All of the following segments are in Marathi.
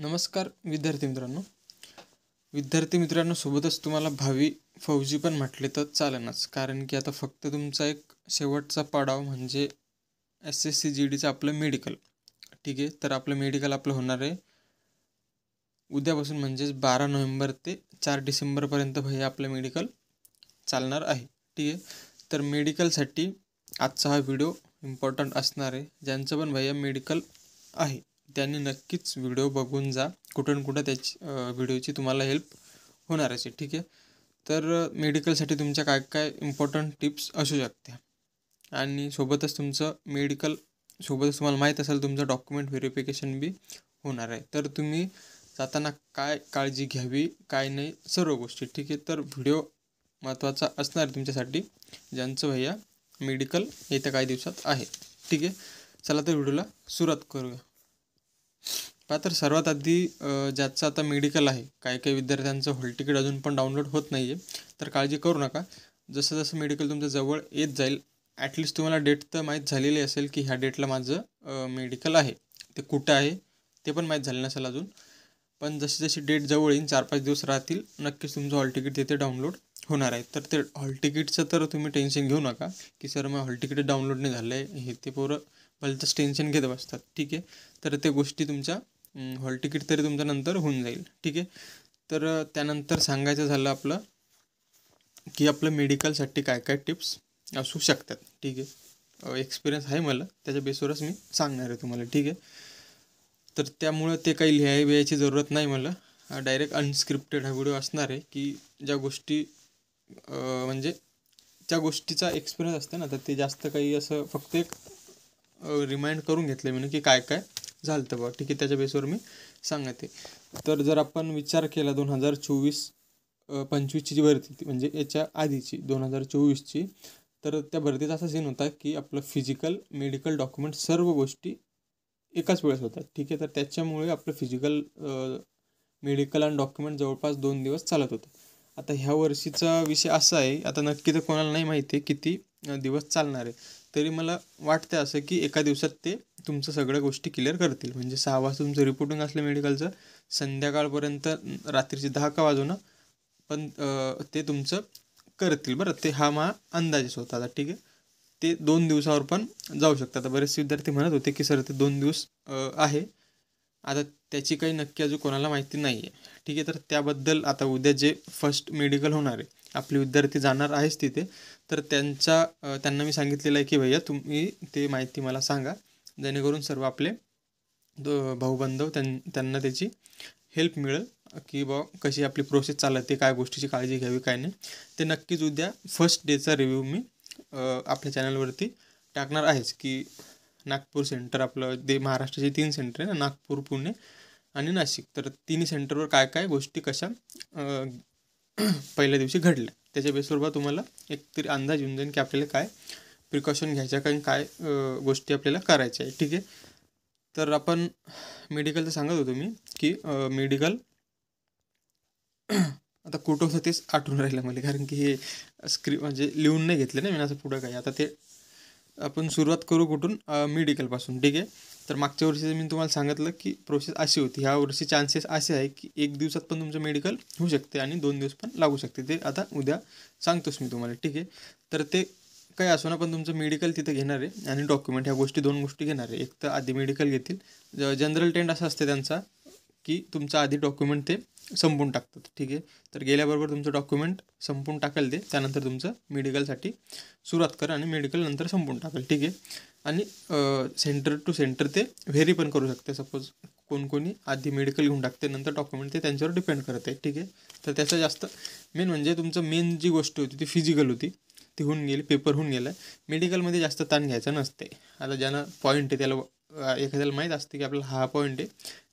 नमस्कार विद्यार्थी मित्रांनो सोबतच तुम्हाला भावी फौजी पण म्हटले तर चालेलच, कारण की आता फक्त तुमचा एक शेवटचा पडाव म्हणजे SSC GDचं आपलं मेडिकल. ठीक आहे, तर आपलं मेडिकल होणार आहे उद्यापासून, म्हणजेच 12 नोव्हेंबर ते 4 डिसेंबरपर्यंत भैया आपलं मेडिकल चालणार आहे. ठीक आहे, तर मेडिकलसाठी आजचा हा व्हिडिओ इम्पॉर्टंट असणार आहे. ज्यांचं पण भैया मेडिकल आहे त्यांनी नक्कीच व्हिडिओ बघून जा, कुठून कुठं त्याची व्हिडिओची तुम्हाला हेल्प होणारच आहे. ठीक आहे, तर मेडिकलसाठी तुमच्या काय काय इम्पॉर्टंट टिप्स असू शकते, आणि सोबतच तुमचं मेडिकल सोबतच तुम्हाला माहीत असेल तुमचं डॉक्युमेंट व्हेरिफिकेशन बी होणार आहे. तर तुम्ही जाताना काय काळजी घ्यावी काय नाही सर्व गोष्टी. ठीक आहे, तर व्हिडिओ महत्त्वाचा असणार आहे तुमच्यासाठी ज्यांचं भैया मेडिकल येत्या काही दिवसात आहे. ठीक आहे, चला तर व्हिडिओला सुरुवात करूया. तर सर्वात आधी ज्याचं आता मेडिकल आहे, काही विद्यार्थ्यांचं हॉल तिकीट अजून पण डाउनलोड होत नाही आहे, तर काळजी करू नका. जसं जसं मेडिकल तुमच्या जवळ येत जाईल, ॲटलिस्ट तुम्हाला डेट तर माहीत झालेली असेल की ह्या डेटला माझं मेडिकल आहे. ते कुठं आहे ते पण माहीत झालं नसेल अजून, पण जशी जशी डेट जवळ येईल 4-5 दिवस राहतील, नक्कीच तुमचं हॉल तिकीट तिथे डाउनलोड होणार आहे. तर ते हॉल तिकीटचं तर तुम्ही टेन्शन घेऊ नका की सर मग हॉल तिकीट डाउनलोड नाही झालं आहे, हे ते पोरं भलतंच टेन्शन घेत बसतात. ठीक आहे, तर ते गोष्टी तुमच्या हॉल तिकीट तरी तुमचं नंतर होऊन जाईल. ठीक आहे, तर त्यानंतर सांगायचं झालं आपलं की आपलं मेडिकलसाठी काय काय टिप्स असू शकतात. ठीक आहे, एक्सपिरियन्स आहे मला, त्याच्या बेसवरच मी सांगणार आहे तुम्हाला. ठीक आहे, तर त्यामुळं ते काही लिहायची जरूरत नाही मला, डायरेक्ट अनस्क्रिप्टेड हा व्हिडिओ असणार आहे की ज्या गोष्टी म्हणजे त्या गोष्टीचा एक्सपिरियन्स असते ना, तर ते जास्त काही असं फक्त एक रिमाइंड करून घेतलं मी की काय काय झालं तर बघा. ठीक आहे, त्याच्या बेसवर मी सांगते. तर जर आपण विचार केला 2024-25ची जी भरती म्हणजे याच्या आधीची 2024ची, तर त्या भरतीचा असा सीन होता की आपलं फिजिकल मेडिकल डॉक्युमेंट सर्व गोष्टी एकाच वेळेस होतात. ठीक आहे, तर त्याच्यामुळे आपलं फिजिकल मेडिकल आणि डॉक्युमेंट जवळपास 2 दिवस चालत होतं. आता ह्या वर्षीचा विषय असा आहे, आता नक्की तर कोणाला नाही माहिती आहे किती दिवस चालणार आहे, तरी मला वाटतं असं की एका दिवसात ते तुमचं सगळ्या गोष्टी क्लिअर करतील. म्हणजे 6 वाजता तुमचं रिपोर्टिंग असलं मेडिकलचं, संध्याकाळपर्यंत रात्रीचे 10 का वाजून पण ते तुमचं करतील. बरं, ते हा मा अंदाजच होता. आता ठीक आहे, ते 2 दिवसावर पण जाऊ शकतात. आता बरेचसे विद्यार्थी म्हणत होते की सर ते 2 दिवस आहे, आता त्याची काही नक्की अजून कोणाला माहिती नाही आहे. ठीक आहे, तर त्याबद्दल आता उद्या जे फर्स्ट मेडिकल होणार आहे, आपले विद्यार्थी जाणार आहेच तिथे, तर त्यांना मी सांगितलेलं आहे की भैया तुम्ही ते माहिती मला सांगा, जेणेकरून सर्व आपले भाऊबंधव त्यांना त्याची हेल्प मिळेल की कशी आपली प्रोसेस चालते, काय गोष्टीची काळजी घ्यावी काय नाही. ते नक्कीच उद्या फर्स्ट डेचा रिव्ह्यू मी आपल्या चॅनलवरती टाकणार आहेच की नागपूर सेंटर आपलं महाराष्ट्राचे 3 सेंटर आहे ना, नागपूर, पुणे आणि नाशिक, तर तिन्ही सेंटरवर काय काय गोष्टी कशा पहिल्या दिवशी घडल्या त्याच्या बेसवर तुम्हाला एक तरी अंदाज येऊन जाईल की आपल्याला काय प्रिकॉशन घ्यायच्या कारण काय गोष्टी आपल्याला करायच्या आहे. ठीक आहे, तर आपण मेडिकलचं सांगत होतो मी की मेडिकल आता कुठं होतं तेच आठवून राहिलं मला, कारण की हे म्हणजे लिहून नाही घेतलं ना मी असं पुढं काही. आता ते आपण सुरुवात करू कुठून, मेडिकलपासून. ठीक आहे, तर मागच्या वर्षी मी तुम्हाला सांगितलं की प्रोसेस अशी होती, ह्या वर्षी चान्सेस असे आहे की 1 दिवसात पण तुमचं मेडिकल होऊ शकते आणि 2 दिवस पण लागू शकते. ते आता उद्या सांगतोच मी तुम्हाला. ठीक आहे, तर ते काही असो ना, पण तुमचं मेडिकल तिथे घेणार आहे आणि डॉक्युमेंट ह्या गोष्टी 2 गोष्टी घेणार आहे. एक तर आधी मेडिकल घेतील, जनरल टेंड असा असते त्यांचा की तुमचं आधी डॉक्युमेंट ते संपून टाकतात. ठीक आहे, तर गेल्याबरोबर तुमचं डॉक्युमेंट संपून टाकेल ते, त्यानंतर तुमचं मेडिकलसाठी सुरुवात करा आणि मेडिकल नंतर संपून टाकेल. ठीक आहे, आणि सेंटर टू सेंटर ते व्हेरी पण करू शकते. सपोज कोणी आधी मेडिकल घेऊन टाकते नंतर डॉक्युमेंट, ते त्यांच्यावर डिपेंड करत आहे. ठीक आहे, तर त्याचं जास्त मेन म्हणजे तुमचं मेन जी गोष्ट होती ती फिजिकल होती, ती होऊन गेली, पेपर होऊन गेला. मेडिकलमध्ये जास्त ताण घ्यायचा नसते. आता ज्यांना पॉईंट आहे त्याला एखाद्याला माहीत असते की आपल्याला हा पॉईंट आहे,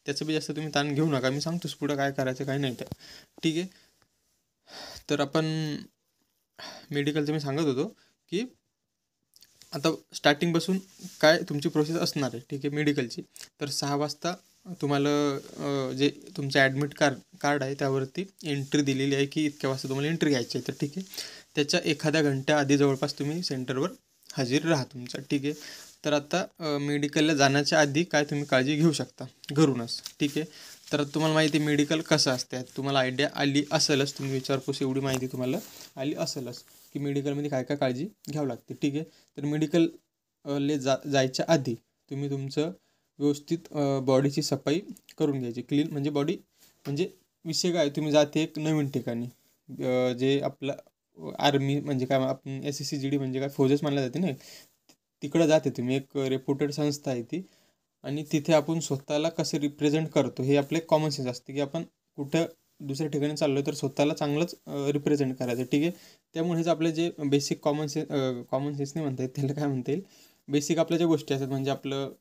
त्याचं बी जास्त तुम्ही ताण घेऊ नका. मी सांगतोच पुढं काय करायचं काय नाही तर. ठीक आहे, तर आपण मेडिकलचं मी सांगत होतो की आता स्टार्टिंगपासून काय तुमची प्रोसेस असणार आहे. ठीक आहे, मेडिकलची तर 6 वाजता तुम्हाला जे तुमचं ॲडमिट कार्ड आहे त्यावरती एंट्री दिलेली आहे की इतक्या वाजता तुम्हाला एंट्री घ्यायची आहे. तर ठीक आहे, त्याच्या एखाद्या घंट्या आधी जवळपास तुम्ही सेंटरवर हजर राहा तुमचा. ठीक आहे, तर आता मेडिकलला जाण्याच्या आधी काय तुम्ही काळजी घेऊ शकता घरूनच. ठीक आहे, तर तुम्हाला माहिती आहे मेडिकल कसं असते, तुम्हाला आयडिया आली असेलच, तुम्ही विचारपूस एवढी माहिती तुम्हाला आली असेलच की मेडिकलमध्ये काय काय काळजी घ्यावं लागते. ठीक आहे, तर मेडिकल जायच्या आधी तुम्ही तुमचं व्यवस्थित बॉडीची सफाई करून घ्यायची. क्लीन म्हणजे बॉडी म्हणजे विषय काय, तुम्ही जाते एक नवीन ठिकाणी, जे आपलं आर्मी म्हणजे काय, आपण SSCGD म्हणजे काय फौजच मानल्या जाते ना, तिकडं जाते तुम्ही, एक रेप्युटेड संस्था आहे ती. आणि तिथे आपण स्वतःला कसं रिप्रेझेंट करतो हे आपले कॉमन सेन्स असते, की आपण कुठं दुसऱ्या ठिकाणी चाललो तर स्वतःला चांगलंच रिप्रेझेंट करायचं. ठीक आहे, त्यामुळेच आपले जे बेसिक कॉमन सेन्स नाही म्हणता येत त्याला, काय म्हणता येईल, बेसिक आपल्या ज्या गोष्टी असतात, म्हणजे आपलं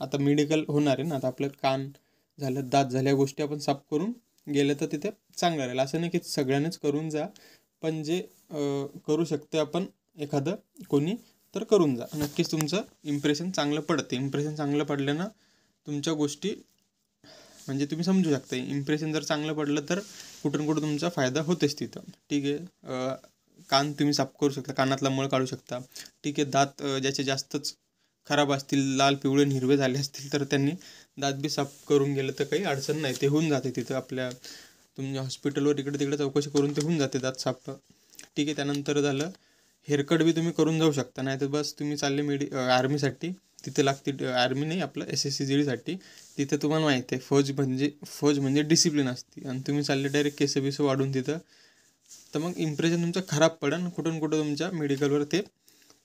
आता मेडिकल होणार आहे ना, आता आपलं कान झालं, दात झाल्या गोष्टी आपण साफ करून गेलं तर तिथे चांगलं राहील. असं नाही की सगळ्यांनीच करून जा, पण जे करू शकते आपण एखादं कोणी, तर करून जा. नक्कीच तुमचं इम्प्रेशन चांगलं पडते. इम्प्रेशन चांगलं पडल्यानं तुमच्या गोष्टी म्हणजे तुम्ही समजू शकता. इम्प्रेशन जर चांगलं पडलं तर कुठून कुठं तुमचा फायदा होतेच तिथं. ठीक आहे, कान तुम्ही साफ करू शकता, कानातला मळ काढू शकता. ठीक आहे, दात ज्याचे जास्तच खराब असतील, लाल पिवळे हिरवे झाले असतील, तर त्यांनी दात बी साफ करून गेलं तर काही अडचण नाही, ते होऊन जाते तिथं. आपल्या तुम्ही हॉस्पिटलवर इकडे तिकडे चौकशी करून ते होऊन जाते दात साफ. ठीक आहे, त्यानंतर झालं हेअरकट बी तुम्ही करून जाऊ शकता. नाही तर बस तुम्ही चालले आर्मीसाठी, तिथे लागते आर्मी नाही, आपलं SSCGDसाठी. तिथे तुम्हाला माहिती आहे फौज म्हणजे डिसिप्लिन असते, आणि तुम्ही चालले डायरेक्ट केस बिस वाढून तिथं, तर मग इम्प्रेशन तुमचं खराब पडेल, कुठून कुठं तुमच्या मेडिकलवर ते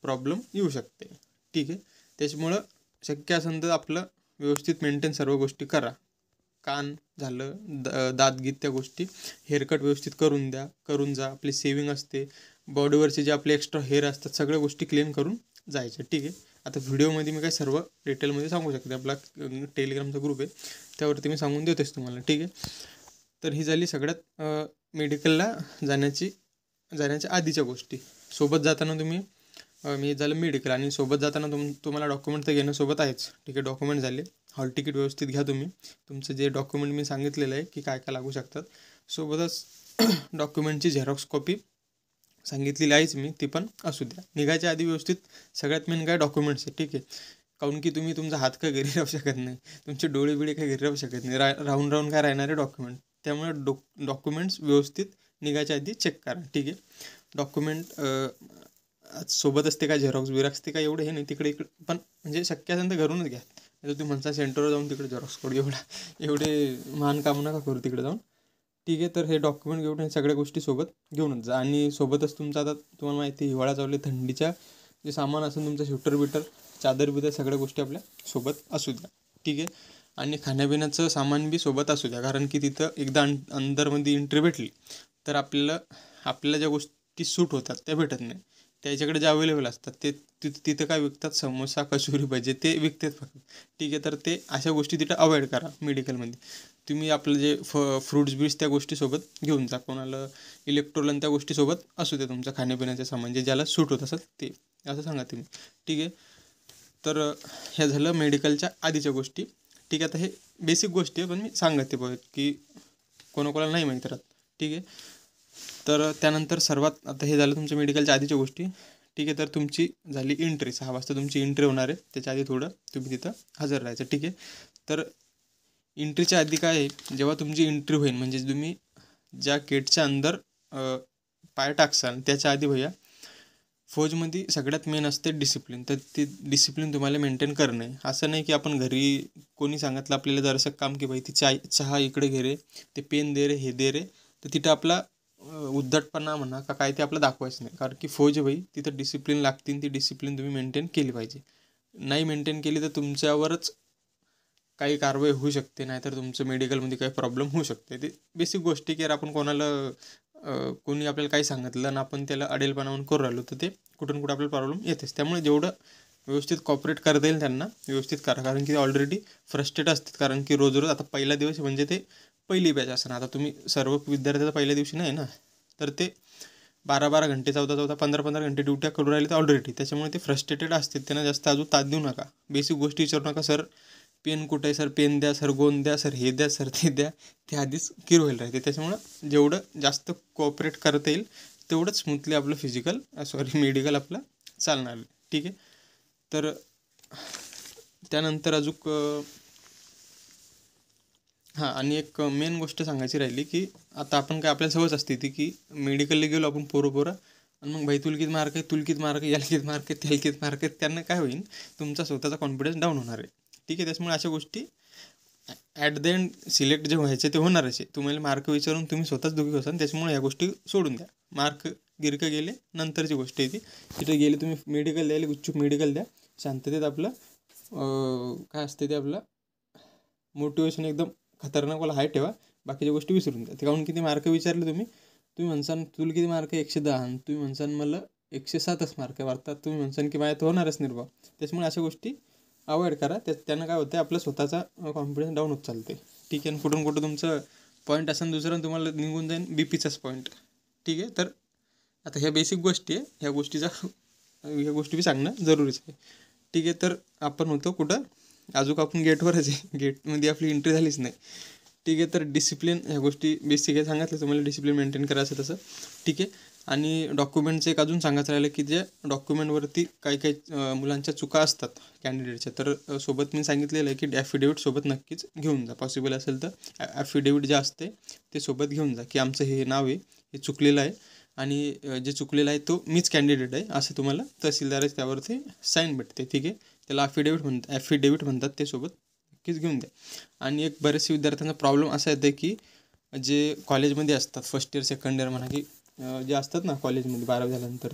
प्रॉब्लेम येऊ शकते. ठीक आहे, त्याच्यामुळं शक्य असेल तर आपलं व्यवस्थित मेंटेन सर्व गोष्टी करा. कान झालं, दात गीत त्या गोष्टी, हेअरकट व्यवस्थित करून जा. आपली सेविंग असते, बॉडीवरचे जे आपले एक्स्ट्रा हेअर असतात, सगळ्या गोष्टी क्लीन करून जायच्या. ठीक आहे, आता व्हिडिओमध्ये मी काय सर्व डिटेलमध्ये सांगू शकते. आपला टेलिग्रामचा ग्रुप आहे, त्यावरती मी सांगून देतोच तुम्हाला. ठीक आहे, तर ही झाली सगळ्यात मेडिकलला जाण्याच्या आधीच्या गोष्टी. सोबत जाताना तुम्ही मी झालं मेडिकल, आणि सोबत जाताना तुम्हाला डॉक्युमेंट तर घेणं सोबत आहेच. ठीक आहे, डॉक्युमेंट झाले, हॉल तिकीट व्यवस्थित घ्या तुम्ही. तुमचं जे डॉक्युमेंट मी सांगितलेलं आहे की काय काय लागू शकतात, सोबतच डॉक्युमेंटची झेरॉक्स कॉपी सांगितलेली आहेच मी, ती पण असू द्या. निघायच्या आधी व्यवस्थित सगळ्यात मेन काय डॉक्युमेंट्स आहे. ठीक आहे, काऊन की तुम्ही तुमचा हात काय घरी राहू शकत नाही, तुमचे डोळे बिळे काय घरी राहू शकत नाही, राहून काय राहणार आहे डॉक्युमेंट. त्यामुळे डॉक्युमेंट्स व्यवस्थित निघायच्या आधी चेक करा. ठीक आहे, डॉक्युमेंट सोबत असते काय, झेरॉक्स बिरॉक्स ते काय एवढं हे नाही, तिकडे पण म्हणजे शक्य असेल तर घरूनच घ्या. आता तुम्ही म्हणता सेंटरवर जाऊन तिकडे झेरॉक्स करू, एवढे महान काम नका करू तिकडे जाऊन. ठीक आहे, तर हे डॉक्युमेंट घेऊन हे सगळ्या गोष्टी सोबत घेऊनच जा. आणि सोबतच तुमचं आता तुम्हाला माहिती आहे हिवाळा चालू आहे, थंडीच्या जे सामान असेल तुमचं स्वेटर बिटर, चादर बिदर, सगळ्या गोष्टी आपल्या सोबत असू द्या. ठीक आहे, आणि खाण्यापिण्याचं सामान बी सोबत असू द्या, कारण की तिथं एकदा अंदरमध्ये एंट्री भेटली तर आपल्याला ज्या गोष्टी सूट होतात त्या भेटत नाही. त्याच्याकडे जे अवेलेबल असतात ते तिथं काय विकतात, समोसा, कचोरी, भजे ते विकतात फक्त. ठीक आहे, तर ते अशा गोष्टी तिथं अवॉइड करा मेडिकलमध्ये. तुम्ही आपलं जे फ्रूट्स बीट्स त्या गोष्टीसोबत घेऊन जा. कोणाला इलेक्ट्रोलन त्या गोष्टीसोबत असू द्या, तुमचं खाण्यापिण्याचं सामान जे ज्याला सूट होत असेल ते, असं सांगा तुम्ही. ठीक आहे, तर ह्या झालं मेडिकलच्या आधीच्या गोष्टी. ठीक आहे, आता हे बेसिक गोष्टी आहे, पण मी सांगते बघ की कोणाकोणाला नाही माहीत राहत. ठीक आहे, तर त्यानंतर सर्वात आता हे झालं तुमच्या मेडिकलच्या आधीच्या गोष्टी. ठीक आहे, तर तुमची झाली एंट्री, 6 वाजता तुमची एंट्री होणार आहे, त्याच्या आधी थोडं तुम्ही तिथं हजर राहायचं. ठीक आहे, तर एंट्रीच्या आधी काय आहे, जेव्हा तुमची एंट्री होईल म्हणजे तुम्ही ज्या गेटच्या अंदर पाय टाकसाल त्याच्या आधी भैया, फौजमध्ये सगळ्यात मेन असते डिसिप्लिन. तर ते डिसिप्लिन तुम्हाला मेंटेन करणं आहे. असं नाही की आपण घरी कोणी सांगितलं आपल्याला जरासं काम की भाई ती चहा इकडे घे रे, ते पेन दे रे, हे दे रे, तर तिथं आपला उद्धटपणा म्हणा का काय ते आपलं दाखवायचं नाही. कारण की फौज भाई तिथं डिसिप्लिन लागतील, ती डिसिप्लिन तुम्ही मेंटेन केली पाहिजे. नाही मेंटेन केली तर तुमच्यावरच काही कारवाई होऊ शकते, नाहीतर तुमचं मेडिकलमध्ये काही प्रॉब्लेम होऊ शकते. ते बेसिक गोष्टी की आपण कोणाला कोणी आपल्याला काही सांगितलं आणि आपण त्याला अडेलपणावरून करू राहिलो तर ते कुठून कुठं आपल्याला प्रॉब्लेम येतेच. त्यामुळे जेवढं व्यवस्थित कॉपरेट करता येईल त्यांना व्यवस्थित करा, कारण की ते ऑलरेडी फ्रस्ट्रेट असतात. कारण की रोज आता पहिला दिवस म्हणजे ते पहिली बॅच असणार. आता तुम्ही सर्व विद्यार्थ्याचा पहिल्या दिवशी नाही ना, तर ते 12-12 घंटे, 14-14, 15-15 घंटे ड्युट्या करून राहिले तर ऑलरेडी, त्याच्यामुळे ते फ्रस्ट्रेटेड असतात. त्यांना जास्त अजून तास देऊ नका. बेसिक गोष्टी विचारू नका, सर पेन कुठे आहे, सर पेन द्या, सर गोंद द्या, सर हे द्या, सर ते द्या. ते आधीच किर व्हायला राहते. त्याच्यामुळं जेवढं जास्त कोऑपरेट करता येईल तेवढंच स्मूथली आपलं मेडिकल आपलं चालणार आहे. ठीक आहे, तर त्यानंतर अजून हां, आणि एक मेन गोष्ट सांगायची राहिली, की आता आपण काय आपल्याला सवयच असते ती, की मेडिकलला गेलो आपण पोरं आणि मग भाई तुला किती मार्क आहे, तुला किती मार्क आहे, याला किती मार्क आहे, त्याला किती मार्क आहे. त्यांना काय होईल, तुमचा स्वतःचा कॉन्फिडन्स डाऊन होणार आहे. ठीक आहे. त्याच्यामुळे अशा गोष्टी ॲट द एंड सिलेक्ट जे व्हायचे ते होणारच आहे. तुम्हाला मार्क विचारून तुम्ही स्वतःच दुखी होसान. त्याच्यामुळे ह्या गोष्टी सोडून द्या. मार्क गिरकं गेले नंतरची गोष्ट आहे ती. तिथे गेले तुम्ही मेडिकल द्यायला, गुपचूप मेडिकल द्या. शांततेत आपलं काय असते ते आपलं मोटिवेशन एकदम खतरनाकवाला हाय ठेवा. बाकीच्या गोष्टी विसरून द्या. ते काहून किती मार्क विचारले तुम्ही म्हणसान तुला किती मार्क आहे 110 आणि तुम्ही म्हणसान मला 107च मार्क आहे. अर्थात तुम्ही म्हणसान की माझ्या तर होणारच निर्भाव. त्याच्यामुळे अशा गोष्टी अवॉइड करा. त्यानं काय होतं, आपला स्वतःचा कॉन्फिडन्स डाऊन होत चालते. ठीक आहे. आणि कुठून कुठं तुमचं पॉईंट असेल दुसरं तुम्हाला निघून जाईन बीपीचाच पॉईंट. ठीक आहे. तर आता ह्या बेसिक गोष्टी आहे. ह्या गोष्टी बी सांगणं जरुरीच आहे. ठीक आहे. तर आपण होतो कुठं, अजून आपण गेटवरच आहे. गेटमध्ये आपली एंट्री झालीच नाही. ठीक आहे. तर डिसिप्लिन ह्या गोष्टी बेसिक आहे. सांगितलं तुम्हाला डिसिप्लिन मेंटेन करायचं तसं. ठीक आहे. आणि डॉक्युमेंटचं एक अजून सांगायचं राहिलं, की ज्या डॉक्युमेंटवरती काही मुलांच्या चुका असतात कॅन्डिडेटच्या, तर सोबत मी सांगितलेलं आहे की ॲफिडेविट सोबत नक्कीच घेऊन जा. पॉसिबल असेल तर ॲफिडेविट जे असते ते सोबत घेऊन जा, की आमचं हे नाव आहे, हे चुकलेलं आहे आणि जे चुकलेलं आहे तो मीच कॅन्डिडेट आहे असं तुम्हाला तहसीलदारच त्यावरती साईन भेटते. ठीक आहे. त्याला ॲफिडेविट म्हणतात. ते सोबत नक्कीच घेऊन द्या. आणि एक बरेचसे विद्यार्थ्यांचा प्रॉब्लेम असा येतो की जे कॉलेजमध्ये असतात फर्स्ट इयर सेकंड इयर म्हणा, की जे असतात ना कॉलेजमध्ये 12वी झाल्यानंतर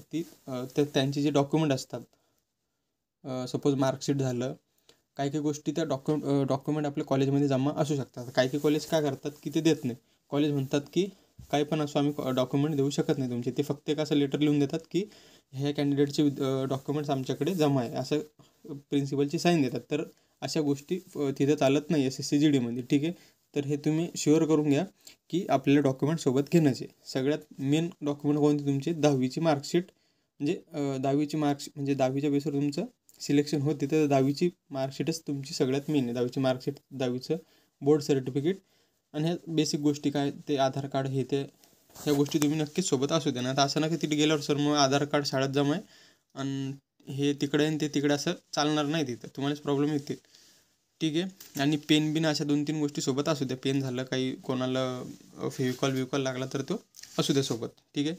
तर त्यांची जे डॉक्युमेंट असतात, सपोज मार्कशीट झालं, काही गोष्टी त्या डॉक्युमेंट आपल्या कॉलेजमध्ये जमा असू शकतात. काही कॉलेज काय करतात की ते देत नाही. कॉलेज म्हणतात की काही पण असो आम्ही डॉक्युमेंट देऊ शकत नाही तुमचे. ते फक्त एक असं लेटर लिहून देतात की ह्या कॅन्डिडेटचे डॉक्युमेंट्स आमच्याकडे जमा आहे असं प्रिन्सिपलची साईन देतात. तर अशा गोष्टी तिथं चालत नाही SSCGDमध्ये. ठीक आहे. तर हे तुम्ही शुअर करून घ्या की आपल्याला डॉक्युमेंट सोबत घेण्याचे. सगळ्यात मेन डॉक्युमेंट कोणते तुमचे 10वीची मार्कशीट, म्हणजे 10वीची मार्क्स म्हणजे 10वीच्या बेसवर तुमचं सिलेक्शन होते. तर 10वीची मार्कशीटच तुमची सगळ्यात मेन आहे. 10वीची मार्कशीट, 10वीचं बोर्ड सर्टिफिकेट आणि ह्या बेसिक गोष्टी काय ते आधार कार्ड हे ते ह्या गोष्टी तुम्ही नक्कीच सोबत असू द्या. ना आता असं ना की तिथे गेल्यावर सर मग आधार कार्ड शाळेत जमा आहे आणि हे तिकडे आणि ते तिकडे असं चालणार नाही. तिथं तुम्हालाच प्रॉब्लेम येते. ठीक आहे. आणि पेन बिन अशा 2-3 गोष्टी सोबत असू द्या. पेन झालं, काही कोणाला फेविकॉल लागला तर तो असू द्या सोबत. ठीक आहे.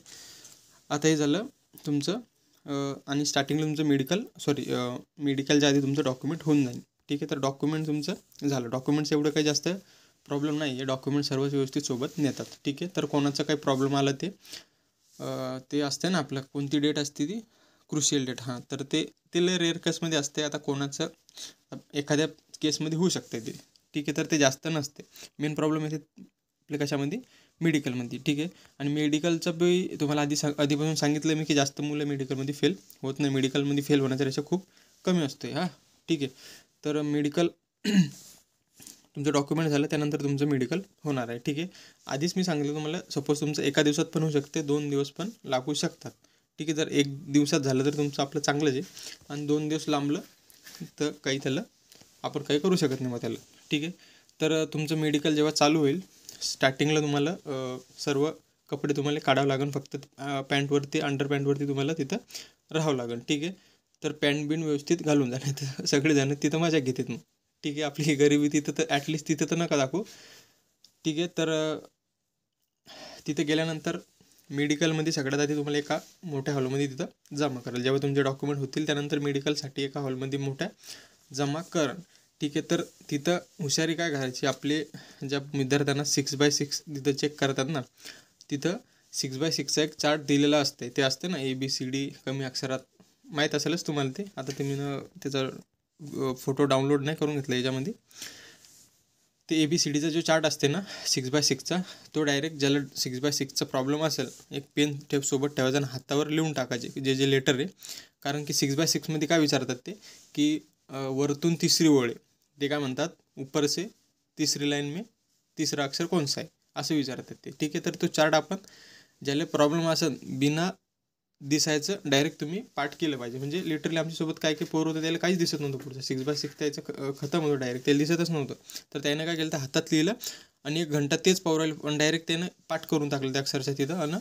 आता हे झालं तुमचं आणि स्टार्टिंगला तुमचं मेडिकलच्या आधी तुमचं डॉक्युमेंट होऊन जाईल. ठीक आहे. तर डॉक्युमेंट तुमचं झालं. डॉक्युमेंट्स एवढं काही जास्त प्रॉब्लेम नाही आहे. डॉक्युमेंट सर्वच व्यवस्थित सोबत नेतात. ठीक आहे. तर कोणाचा काही प्रॉब्लेम आला ते असते ना आपलं, कोणती डेट असते ती क्रुशियल डेट. हां, तर ते लय रेअर केसमध्ये असते. आता कोणाचं एखाद्या केसमध्ये होऊ शकते ते. ठीक आहे. तर ते जास्त नसते. मेन प्रॉब्लेम येते आपल्या कशामध्ये, मेडिकलमध्ये. ठीक आहे. आणि मेडिकलचं बी तुम्हाला आधीपासून सांगितलं मी की जास्त मुलं मेडिकलमध्ये फेल होत नाही. मेडिकलमध्ये फेल होण्याचा रेशो खूप कमी असतो. हां, ठीक आहे. तर मेडिकल तुमचं डॉक्युमेंट झालं त्यानंतर तुमचं मेडिकल होणार आहे. ठीक आहे. आधीच मी सांगितलं तुम्हाला, सपोज तुमचं एका दिवसात पण होऊ शकते, 2 दिवस पण लागू शकतात. ठीक आहे. जर 1 दिवसात झालं तर तुमचं आपलं चांगलंच आहे. आणि 2 दिवस लांबलं तर काही त्याला आपण काही करू शकत नाही मग त्याला. ठीक आहे. तर तुमचं मेडिकल जेव्हा चालू होईल, स्टार्टिंगला तुम्हाला सर्व कपडे तुम्हाला काढावं लागेल. फक्त पॅन्टवरती, अंडर पॅन्टवरती तुम्हाला तिथं राहावं लागेल. ठीक आहे. तर पॅन्ट बिन व्यवस्थित घालून जा, नाही तर सगळेजण तिथं मजा घेतात मग. ठीक आहे. आपली गरिबी तिथं तर ॲटलिस्ट तिथं तर नका दाखवू. ठीक आहे. तर तिथे गेल्यानंतर मेडिकलमध्ये सगळ्यात आधी तुम्हाला एका मोठ्या हॉलमध्ये तिथं जमा करेल. जेव्हा तुमचे डॉक्युमेंट होतील त्यानंतर मेडिकलसाठी एका हॉलमध्ये मोठ्या जमा करा. ठीक आहे. तर तिथं हुशारी काय करायची, आपले ज्या विद्यार्थ्यांना 6x6 तिथं चेक करतात ना, तिथं 6x6चा एक चार्ट दिलेला असते. ते असते ना ABCD कमी अक्षरात, माहीत असेलच तुम्हाला ते. आता ते मी त्याचा फोटो डाउनलोड नाही करून घेतला याच्यामध्ये. ते ABCDचा जो चार्ट असते ना 6x6चा, तो डायरेक्ट ज्याला 6x6चा प्रॉब्लेम असेल, एक पेन सोबत ठेवायचा आणि हातावर लिहून टाकायचे जे लेटर आहे. कारण की 6x6मध्ये काय विचारतात ते, की वरतून तिसरी ओळ आहे, ते काय म्हणतात, ऊपर से तीसरी लाईन में तिसरा अक्षर कोणसा आहे असं विचारतात ते. ठीक आहे. तर तो चार्ट आपण ज्याला प्रॉब्लेम असेल बिना दिसायचं डायरेक्ट तुम्ही पाठ केलं पाहिजे. म्हणजे लिटरली आमच्यासोबत काय पोर होतं त्याला काहीच दिसत नव्हतं पुढचं. 6x6 त्याचं खतम होतं डायरेक्ट, त्याला दिसतच नव्हतं. तर त्यानं काय केलं, तर हातात लिहिलं आणि 1 घंटा तेच पावरायला, पण डायरेक्ट त्यानं पाठ करून टाकलं त्या अक्षरशः तिथं. आणि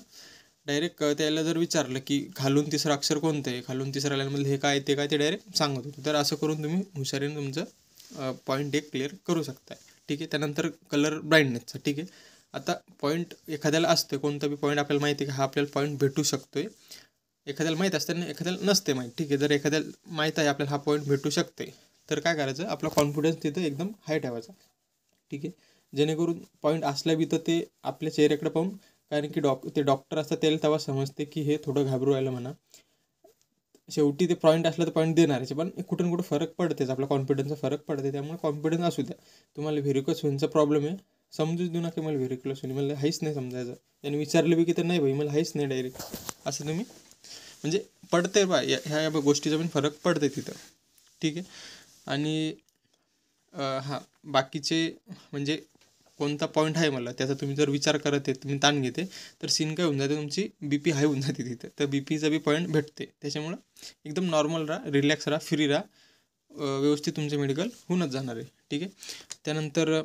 डायरेक्ट त्याला जर विचारलं की खालून तिसरं अक्षर कोणतं आहे, खालून तिसऱ्या लाईनमधलं हे काय ते काय, ते डायरेक्ट सांगत होतं. तर असं करून तुम्ही हुशारीने तुमचं पॉईंट एक क्लिअर करू शकता. ठीक आहे. त्यानंतर कलर ब्लाइंडनेसचा, ठीक आहे. आता पॉईंट एखाद्याला असते, कोणता बी पॉईंट आपल्याला माहिती आहे की हा आपल्याला पॉईंट भेटू शकतोय, एखाद्याला माहीत असते आणि एखाद्याला नसते माहीत, ठीक आहे. जर एखाद्याला माहीत आहे आपल्याला हा पॉईंट भेटू शकते, तर काय करायचं, आपला कॉन्फिडन्स तिथं एकदम हाय ठेवायचा, ठीक आहे. जेणेकरून पॉईंट असल्या बी तर ते आपल्या चेहऱ्याकडे पाहून, कारण की ते डॉक्टर असतात त्याला तेव्हा समजते की हे थोडं घाबरू राहिलं म्हणा. शेवटी ते पॉईंट असलं तर पॉईंट देणारच, पण कुठून कुठं फरक पडतेच, आपला कॉन्फिडन्सचा फरक पडते. त्यामुळे कॉन्फिडन्स असू द्या. तुम्हाला व्हेरिकोस व्हेनचा प्रॉब्लेम आहे, समजूच देऊ नका मला व्हेरिकोस व्हेन, मला हाईच नाही समजायचं. त्यांनी विचारलं बी की तर नाही भाई मला हाईच नाही डायरेक्ट, असं तुम्ही म्हणजे पडते बा ह्या गोष्टीचा पण फरक पडते तिथं, ठीक आहे. आणि हां, बाकीचे म्हणजे कोणता पॉईंट आहे मला त्याचा तुम्ही जर विचार करत आहे, तुम्ही ताण घेते, तर सीन काय होऊन जाते, तुमची BP हाय होऊन जाते तिथं. तर BPचा बी पॉईंट भेटते. त्याच्यामुळं एकदम नॉर्मल राहा, रिलॅक्स राहा, फ्री राहा, व्यवस्थित तुमचे मेडिकल होऊनच जाणार आहे, ठीक आहे. त्यानंतर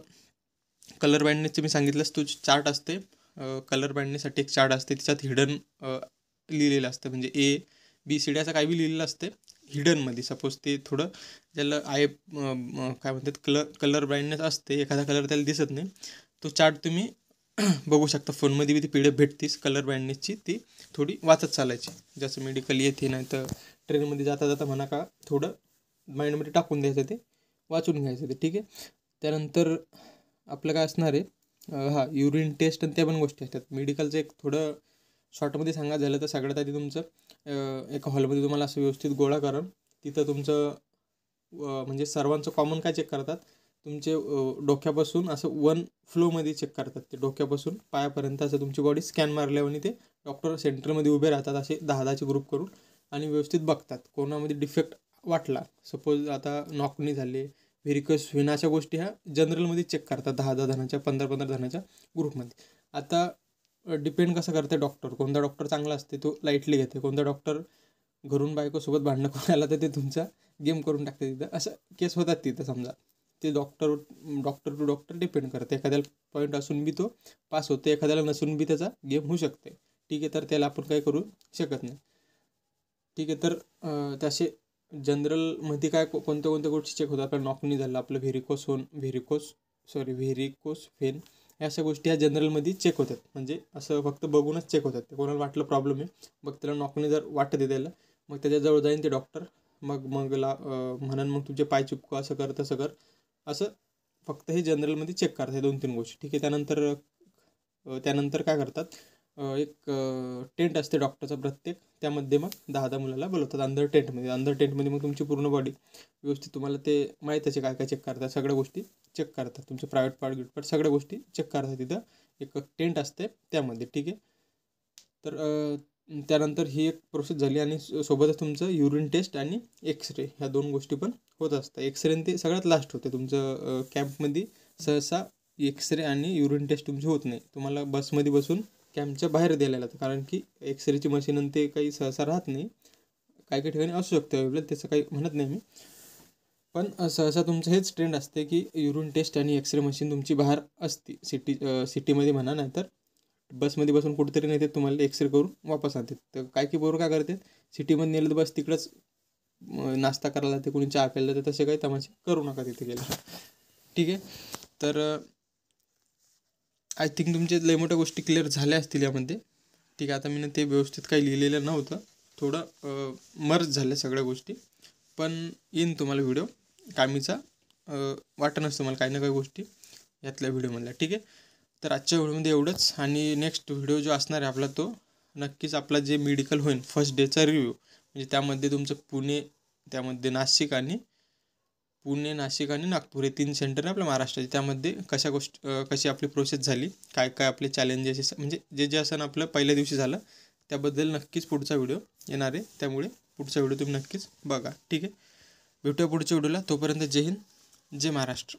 कलर ब्लाइंडनेसचे मी सांगितलंच, तो चार्ट असते. कलर ब्लाइंडनेससाठी एक चार्ट असते, त्याच्यात हिडन लिहिलेलं असतं, म्हणजे ABCD असं काही बी लिहिलेलं असते हिडनमध्ये. सपोज ते थोडं ज्याला काय म्हणतात कलर ब्लाइंडनेस असते, एखादा कलर त्याला दिसत नाही, तो चार्ट तुम्ही बघू शकता. फोनमध्ये बी ती PDF भेटतीस कलर ब्लाइंडनेसची, ती थोडी वाचत चालायची. जसं मेडिकल येते, नाही तर ट्रेनमध्ये जाता जाता म्हणा का थोडं माइंडमध्ये टाकून द्यायचं, ते वाचून घ्यायचं ते, ठीक आहे. त्यानंतर आपलं काय असणार आहे, युरिन टेस्ट आणि त्या पण गोष्टी असतात. मेडिकलचं एक थोडं शॉर्टमध्ये सांगायचं झालं तर सगळ्यात आधी तुमचं एका हॉलमध्ये तुम्हाला असं व्यवस्थित गोळा करून तिथं तुमचं म्हणजे सर्वांचं कॉमन काय चेक करतात, तुमचे डोक्यापासून असं वन फ्लोमध्ये चेक करतात. ते डोक्यापासून पायापर्यंत असं तुमची बॉडी स्कॅन मारल्यावर ते डॉक्टर सेंटरमध्ये उभे राहतात, असे 10-10चे ग्रुप करून, आणि व्यवस्थित बघतात कोणामध्ये डिफेक्ट वाटला. सपोज आता नॉकनी झाले, व्हेरिकोस व्हेन, अशा गोष्टी ह्या जनरलमध्ये चेक करतात 10-10 जणांच्या, 15-15 जणांच्या ग्रुपमध्ये. आता डिपेंड कसं करते डॉक्टर, कोणता डॉक्टर चांगला असते तो लाईटली घेते, कोणता डॉक्टर घरून बायकोसोबत भांडणं करून आला तर ते तुमचा गेम करून टाकते तिथं, असं केस होतात तिथं. समजा ते डॉक्टर टू डॉक्टर डिपेंड करते. एखाद्याला पॉईंट असून बी तो पास होते, एखाद्याला नसून बी त्याचा गेम होऊ शकते, ठीक आहे. तर त्याला आपण काही करू शकत नाही, ठीक आहे. तर तसे जनरलमध्ये काय कोणत्या कोणत्या गोष्टी चेक होतात, आपलं नॉकनी झालं, आपलं व्हेरिकोस फेन, या अशा गोष्टी ह्या जनरलमध्ये चेक होतात. म्हणजे असं फक्त बघूनच चेक होतात. ते कोणाला वाटलं प्रॉब्लेम आहे, मग त्याला नॉकनी जर वाटत आहे त्याला, मग त्याच्याजवळ जाईन ते डॉक्टर, मग म्हणून मग तुझे पाय चिपको, असं कर तसं कर, असं फक्त हे जनरलमध्ये चेक करतात, हे 2-3 गोष्टी, ठीक आहे. त्यानंतर काय करतात, एक टेंट असते डॉक्टरचा प्रत्येक, त्यामध्ये मग 10-10 मुलाला बोलवतात अंदर टेंटमध्ये. मग तुमची पूर्ण बॉडी व्यवस्थित, तुम्हाला ते माहीतच आहे काय काय चेक करतात, सगळ्या गोष्टी चेक करतात, तुमचे प्रायव्हेट पार्ट सगळ्या गोष्टी चेक करतात. तिथं एक टेंट असते त्यामध्ये, ठीक आहे. तर त्यानंतर ही एक प्रोसेस झाली, आणि सोबतच तुमचं युरिन टेस्ट आणि एक्सरे, ह्या 2 गोष्टी पण होत असतात. एक्सरे ते सगळ्यात लास्ट होते तुमचं कॅम्पमध्ये. सहसा एक्सरे आणि युरिन टेस्ट तुमची होत नाही, तुम्हाला बसमध्ये बसून कॅम्पच्या बाहेर द्यायला लागतं, कारण की एक्सरेची मशीन आणि ते काही सहसा राहत नाही. काही काही ठिकाणी असू शकतं अवेलेबल, त्याचं काही म्हणत नाही मी, पण सहसा तुमचं हेच ट्रेंड असते की युरिन टेस्ट आणि एक्सरे मशीन तुमची बाहेर असते. सिटीमध्ये म्हणा, नाही तर बसमध्ये बसून कुठेतरी नाही, ते तुम्हाला एक्सरे करून वापस आणते. तर काय की बरोबर काय करते, सिटीमध्ये नेलं तर बस तिकडंच नाश्ता करायला जाते, कोणी चहा प्यायला जाते, तसे काही तमाशे करू नका तिथे गेला, ठीक आहे. तर आय थिंक तुमचे लय मोठ्या गोष्टी क्लिअर झाल्या असतील यामध्ये, ठीक आहे. आता मी ते व्यवस्थित काही लिहिलेलं नव्हतं, थोडं मर्ज झाल्या सगळ्या गोष्टी, पण येईन तुम्हाला व्हिडिओ कामीचा, वाटणच तुम्हाला काही ना काही गोष्टी यातल्या व्हिडिओमधल्या, ठीक आहे. तर आजच्या व्हिडिओमध्ये एवढंच, आणि नेक्स्ट व्हिडिओ जो असणार आहे आपला, तो नक्कीच आपला जे मेडिकल होईल फर्स्ट डेचा रिव्ह्यू, म्हणजे त्यामध्ये तुमचं त्यामध्ये नाशिक आणि नागपूर हे 3 सेंटर आहे आपल्या महाराष्ट्राचे. त्यामध्ये कशी आपली प्रोसेस झाली, काय काय आपले चॅलेंजेस, म्हणजे जे जे असं आपलं पहिल्या दिवशी झालं, त्याबद्दल नक्कीच पुढचा व्हिडिओ येणार आहे. त्यामुळे पुढचा व्हिडिओ तुम्ही नक्कीच बघा, ठीक आहे. भेटूया पुढच्या व्हिडिओला. तोपर्यंत जय हिंद, जय महाराष्ट्र.